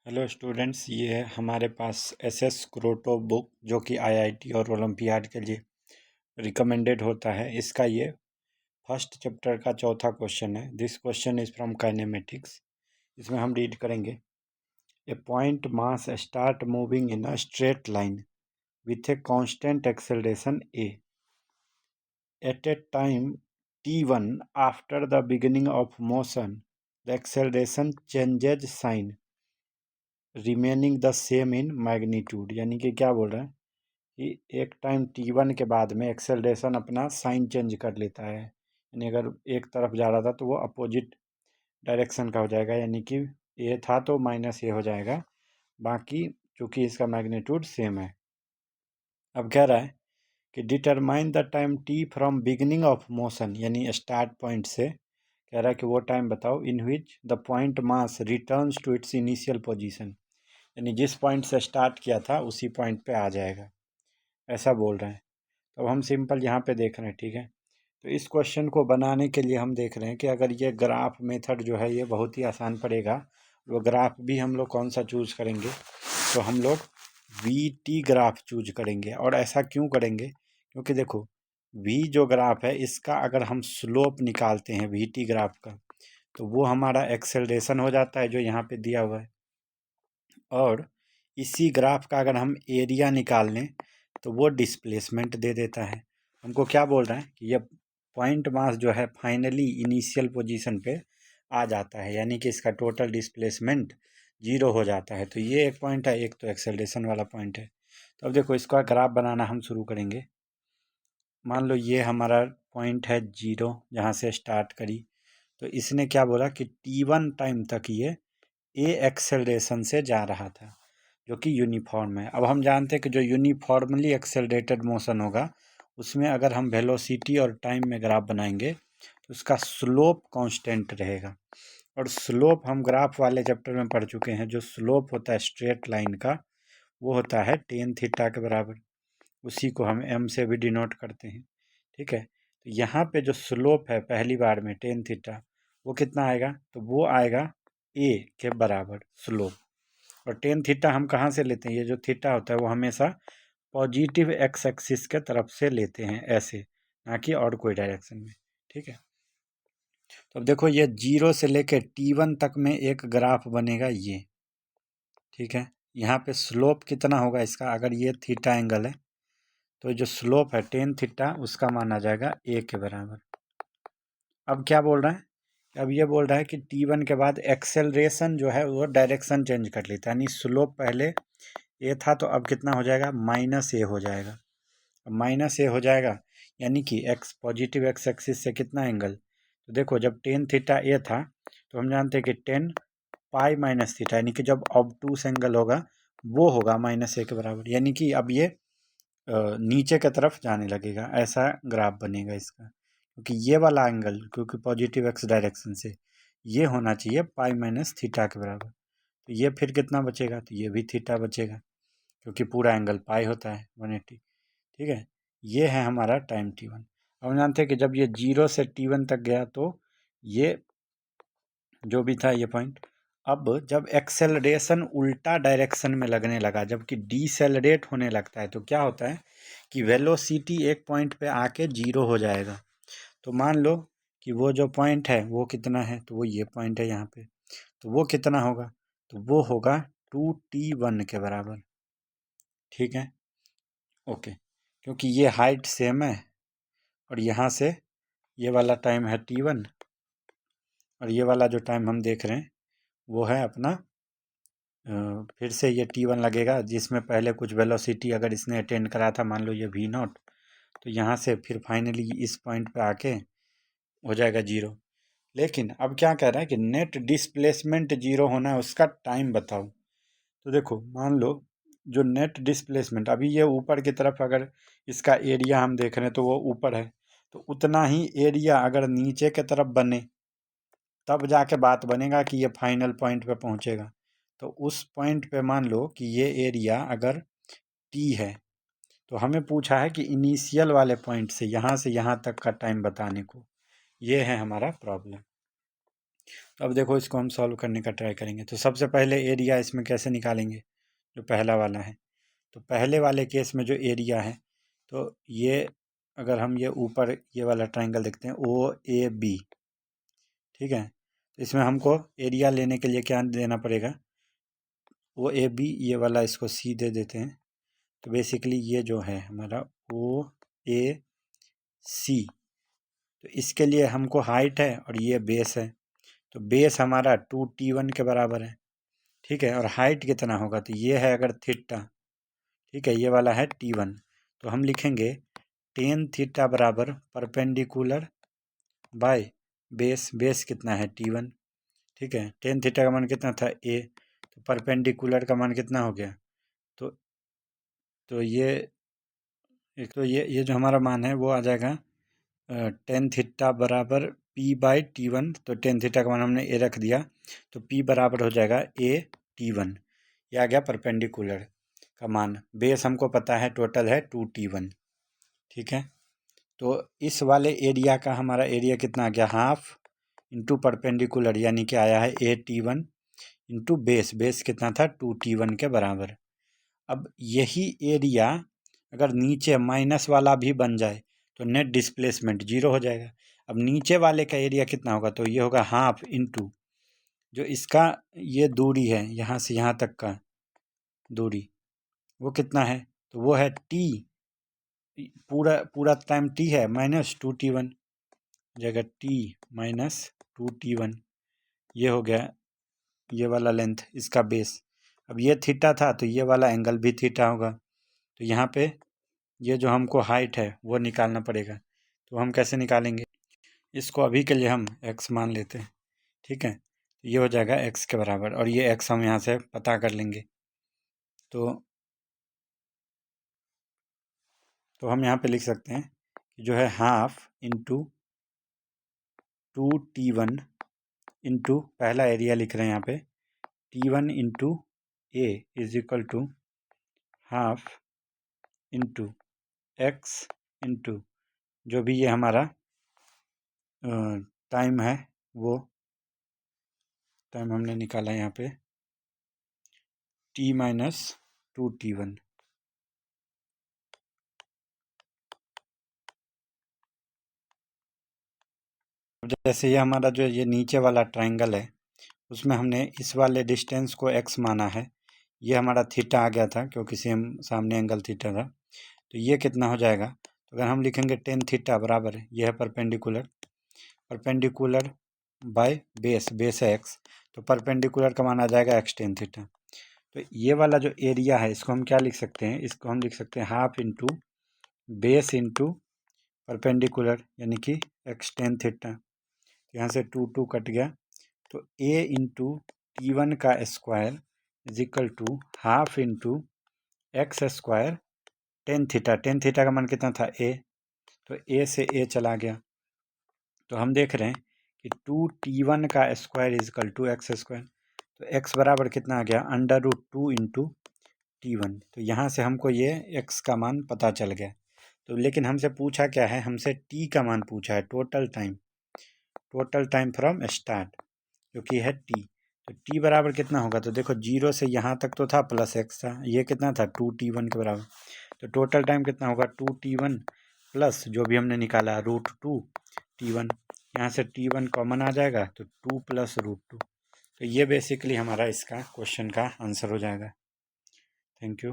Hello students, ये है हमारे पास एसएस ग्रोटो बुक जो कि आईआईटी और ओलंपियाड के लिए रिकमेंडेड होता है। इसका ये फर्स्ट चैप्टर का चौथा क्वेश्चन है। This question is from kinematics. इसमें हम रीड करेंगे, a point mass start moving in a straight line with a constant acceleration a at a time t1 after the beginning of motion the acceleration changes sign remaining the same in magnitude. यानी कि क्या बोल रहा है कि एक time t1 के बाद में एक्सेलरेशन अपना साइन चेंज कर लेता है। यानी अगर एक तरफ जा रहा था तो वो अपोजिट डायरेक्शन का हो जाएगा, यानी कि ए था तो माइनस ए हो जाएगा, बाकी चूंकि इसका मैग्नीट्यूड सेम है। अब कह रहा है कि determine the time T from beginning of motion, यानी स्टार्ट पॉइंट से कह रहा है कि वो टाइम बताओ in which the point mass returns to its initial position, यानी जिस पॉइंट से स्टार्ट किया था उसी पॉइंट पे आ जाएगा, ऐसा बोल रहे हैं। तो हम सिंपल यहाँ पे देख रहे हैं, ठीक है। तो इस क्वेश्चन को बनाने के लिए हम देख रहे हैं कि अगर ये ग्राफ मेथड जो है ये बहुत ही आसान पड़ेगा। वो ग्राफ भी हम लोग कौन सा चूज करेंगे, तो हम लोग वी टी ग्राफ चूज करेंगे। और ऐसा क्यों करेंगे, क्योंकि देखो वी जो ग्राफ है इसका अगर हम स्लोप निकालते हैं वी टी ग्राफ का, तो वो हमारा एक्सेलरेशन हो जाता है जो यहाँ पे दिया हुआ है। और इसी ग्राफ का अगर हम एरिया निकाल लें तो वो डिस्प्लेसमेंट दे देता है। हमको क्या बोल रहा है कि ये पॉइंट मास जो है फाइनली इनिशियल पोजीशन पे आ जाता है, यानी कि इसका टोटल डिस्प्लेसमेंट जीरो हो जाता है। तो ये एक पॉइंट है, एक तो एक्सेलरेशन वाला पॉइंट है। तो अब देखो इसका ग्राफ बनाना हम शुरू करेंगे। मान लो ये हमारा पॉइंट है जीरो, जहाँ से स्टार्ट करी। तो इसने क्या बोला कि t1 टाइम तक ये ए एक्सेलरेशन से जा रहा था, जो कि यूनिफॉर्म है। अब हम जानते हैं कि जो यूनिफॉर्मली एक्सेलरेटेड मोशन होगा उसमें अगर हम वेलोसिटी और टाइम में ग्राफ बनाएंगे तो उसका स्लोप कांस्टेंट रहेगा। और स्लोप हम ग्राफ वाले चैप्टर में पढ़ चुके हैं, जो स्लोप होता है स्ट्रेट लाइन का वो होता है टेन थीटा के बराबर। उसी को हम एम से भी डिनोट करते हैं, ठीक है। तो यहाँ पे जो स्लोप है पहली बार में टेन थीटा, वो कितना आएगा, तो वो आएगा ए के बराबर स्लोप। और टेन थीटा हम कहाँ से लेते हैं, ये जो थीटा होता है वो हमेशा पॉजिटिव एक्स एक्सिस के तरफ से लेते हैं, ऐसे, ना कि और कोई डायरेक्शन में, ठीक है। तो अब देखो ये जीरो से लेके t1 तक में एक ग्राफ बनेगा ये, ठीक है। यहाँ पे स्लोप कितना होगा इसका, अगर ये थीटा एंगल है तो जो स्लोप है टेन थीटा उसका माना जाएगा ए के बराबर। अब क्या बोल रहा है, अब ये बोल रहा है कि t1 के बाद एक्सेलरेशन जो है वो डायरेक्शन चेंज कर लेता है, यानी स्लोप पहले ए था तो अब कितना हो जाएगा, माइनस ए हो जाएगा। अब माइनस ए हो जाएगा यानी कि एक्स पॉजिटिव एक्स एक्सिस से कितना एंगल, तो देखो जब टेन थीटा ए था तो हम जानते हैं कि टेन पाई माइनस थीटा, यानी कि जब ऑब्टूस एंगल होगा वो होगा माइनस ए के बराबर, यानी कि अब ये नीचे की तरफ जाने लगेगा, ऐसा ग्राफ बनेगा इसका। क्योंकि ये वाला एंगल क्योंकि पॉजिटिव एक्स डायरेक्शन से ये होना चाहिए पाई माइनस थीटा के बराबर। तो ये फिर कितना बचेगा, तो ये भी थीटा बचेगा, क्योंकि पूरा एंगल पाई होता है 180, ठीक है। ये है हमारा टाइम t1। अब हम जानते हैं कि जब ये जीरो से t1 तक गया तो ये जो भी था ये पॉइंट, अब जब एक्सेलरेशन उल्टा डायरेक्शन में लगने लगा जबकि डीसेलरेट होने लगता है तो क्या होता है कि वेलोसिटी एक पॉइंट पे आके जीरो हो जाएगा। तो मान लो कि वो जो पॉइंट है वो कितना है, तो वो ये पॉइंट है यहाँ पे, तो वो कितना होगा, तो वो होगा 2t1 के बराबर, ठीक है, ओके। क्योंकि ये हाइट सेम है और यहाँ से ये वाला टाइम है t1 और ये वाला जो टाइम हम देख रहे हैं वो है अपना फिर से ये t1 लगेगा जिसमें पहले कुछ वेलोसिटी अगर इसने अटेंड करा था, मान लो ये v0, तो यहाँ से फिर फाइनली इस पॉइंट पे आके हो जाएगा जीरो। लेकिन अब क्या कह रहा है कि नेट डिस्प्लेसमेंट जीरो होना है, उसका टाइम बताओ। तो देखो मान लो जो नेट डिस्प्लेसमेंट अभी ये ऊपर की तरफ अगर इसका एरिया हम देख रहे हैं तो वो ऊपर है, तो उतना ही एरिया अगर नीचे की तरफ बने तब जाके बात बनेगा कि ये फाइनल पॉइंट पे पहुंचेगा। तो उस पॉइंट पे मान लो कि ये एरिया अगर टी है, तो हमें पूछा है कि इनिशियल वाले पॉइंट से यहाँ तक का टाइम बताने को, ये है हमारा प्रॉब्लम। अब देखो इसको हम सॉल्व करने का ट्राई करेंगे। तो सबसे पहले एरिया इसमें कैसे निकालेंगे, जो पहला वाला है। तो पहले वाले केस में जो एरिया है, तो ये अगर हम ये ऊपर ये वाला ट्राइंगल देखते हैं OAB, ठीक है। तो इसमें हमको एरिया लेने के लिए क्या देना पड़ेगा, OAB, ये वाला इसको C दे देते हैं। तो बेसिकली ये जो है हमारा OAC, तो इसके लिए हमको हाइट है और ये बेस है। तो बेस हमारा 2T1 के बराबर है, ठीक है। और हाइट कितना होगा, तो ये है अगर थीटा, ठीक है, ये वाला है T1। तो हम लिखेंगे टेन थीटा बराबर परपेंडिकुलर बाय बेस। बेस कितना है T1, ठीक है। टेन थीटा का मान कितना था A, तो परपेंडिकुलर का मान कितना हो गया, तो ये एक, तो ये जो हमारा मान है वो आ जाएगा टेन थीटा बराबर P/T1। तो टेन थीटा का मान हमने A रख दिया, तो P बराबर हो जाएगा A/T1। ये आ गया परपेंडिकुलर का मान। बेस हमको पता है टोटल है 2T1, ठीक है। तो इस वाले एरिया का हमारा एरिया कितना आ गया, हाफ इंटू परपेंडिकुलर, यानी कि आया है AT1 इंटू बेस। बेस कितना था 2T1 के बराबर। अब यही एरिया अगर नीचे माइनस वाला भी बन जाए तो नेट डिस्प्लेसमेंट 0 हो जाएगा। अब नीचे वाले का एरिया कितना होगा, तो ये होगा हाफ इंटू जो इसका ये दूरी है यहाँ से यहाँ तक का दूरी, वो कितना है, तो वो है T, पूरा पूरा टाइम T है, -2T1 जगह T -2T1। ये हो गया ये वाला लेंथ इसका बेस। अब ये थीटा था तो ये वाला एंगल भी थीटा होगा। तो यहाँ पे ये जो हमको हाइट है वो निकालना पड़ेगा। तो हम कैसे निकालेंगे, इसको अभी के लिए हम x मान लेते हैं, ठीक है। ये हो जाएगा x के बराबर, और ये x हम यहाँ से पता कर लेंगे। तो हम यहाँ पे लिख सकते हैं कि जो है हाफ इंटू 2T1 इंटू पहला एरिया लिख रहे हैं यहाँ पे T1 into A is equal to half into x into जो भी ये हमारा टाइम है, वो टाइम हमने निकाला है यहाँ पे T -2T1। जैसे ये हमारा जो ये नीचे वाला ट्राइंगल है उसमें हमने इस वाले डिस्टेंस को x माना है। ये हमारा थीटा आ गया था क्योंकि सेम सामने एंगल थीटा था। तो ये कितना हो जाएगा, तो अगर हम लिखेंगे टेन थीटा बराबर है, ये है perpendicular, perpendicular by base, base है x, तो परपेंडिकुलर का मान आ जाएगा x टेन थीटा। तो ये वाला जो एरिया है इसको हम क्या लिख सकते हैं, इसको हम लिख सकते हैं half into base into perpendicular, यानी कि x टेन थीटा। यहाँ से 2 कट गया, तो a इंटू T1 का square is equal to half into x square tan theta. Tan theta का मान कितना था a, तो a से a चला गया। तो हम देख रहे हैं कि 2T1 का square is equal to x square. तो x बराबर कितना आ गया, √2 इंटू T1। तो यहाँ से हमको ये x का मान पता चल गया। तो लेकिन हमसे पूछा क्या है, हमसे t का मान पूछा है, टोटल टाइम फ्रॉम स्टार्ट, जो कि है t। तो t बराबर कितना होगा, तो देखो 0 से यहाँ तक तो था प्लस x था, ये कितना था 2T1 के बराबर। तो टोटल टाइम कितना होगा 2T1 प्लस जो भी हमने निकाला √2T1। यहाँ से T1 कॉमन आ जाएगा तो 2 + √2। तो ये बेसिकली हमारा इसका क्वेश्चन का आंसर हो जाएगा। Thank you.